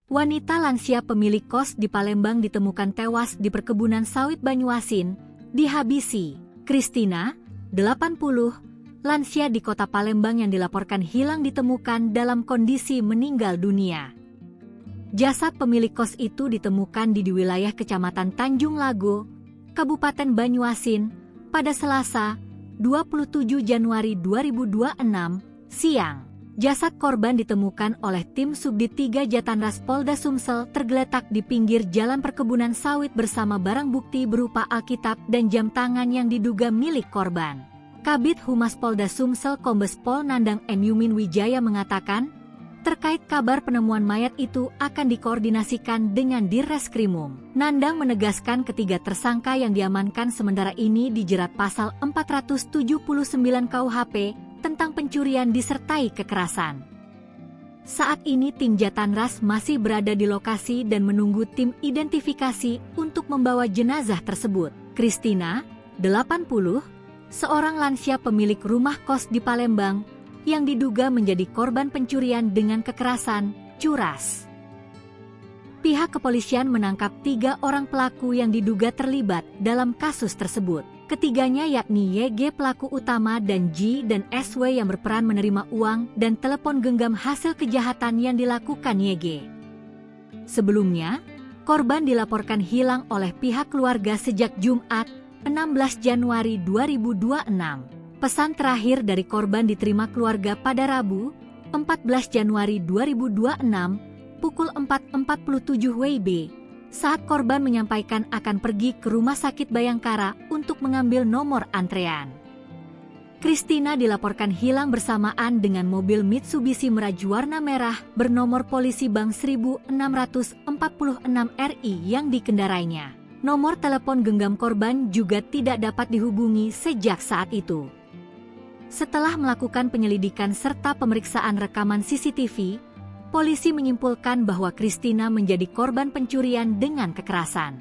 Wanita lansia pemilik kos di Palembang ditemukan tewas di perkebunan sawit Banyuasin, dihabisi. Kristina, 80, lansia di kota Palembang yang dilaporkan hilang ditemukan dalam kondisi meninggal dunia. Jasad pemilik kos itu ditemukan di wilayah Kecamatan Tanjung Lago, Kabupaten Banyuasin, pada Selasa, 27 Januari 2026, siang. Jasad korban ditemukan oleh tim Subdit 3 Jatanras Polda Sumsel tergeletak di pinggir jalan perkebunan sawit bersama barang bukti berupa Alkitab dan jam tangan yang diduga milik korban. Kabid Humas Polda Sumsel Kombes Pol Nandang M. Yumin Wijaya mengatakan, terkait kabar penemuan mayat itu akan dikoordinasikan dengan Dirreskrimum. Nandang menegaskan ketiga tersangka yang diamankan sementara ini dijerat pasal 479 KUHP tentang pencurian disertai kekerasan. Saat ini tim Jatanras masih berada di lokasi dan menunggu tim identifikasi untuk membawa jenazah tersebut. Kristina, 80, seorang lansia pemilik rumah kos di Palembang, yang diduga menjadi korban pencurian dengan kekerasan, curas. Pihak kepolisian menangkap 3 orang pelaku yang diduga terlibat dalam kasus tersebut. Ketiganya yakni YG pelaku utama dan J dan SW yang berperan menerima uang dan telepon genggam hasil kejahatan yang dilakukan YG. Sebelumnya, korban dilaporkan hilang oleh pihak keluarga sejak Jumat, 16 Januari 2026. Pesan terakhir dari korban diterima keluarga pada Rabu, 14 Januari 2026, pukul 4.47 WIB. Saat korban menyampaikan akan pergi ke Rumah Sakit Bayangkara untuk mengambil nomor antrean. Kristina dilaporkan hilang bersamaan dengan mobil Mitsubishi Mirage warna merah bernomor polisi Bank 1646 RI yang dikendarainya. Nomor telepon genggam korban juga tidak dapat dihubungi sejak saat itu. Setelah melakukan penyelidikan serta pemeriksaan rekaman CCTV, polisi menyimpulkan bahwa Kristina menjadi korban pencurian dengan kekerasan.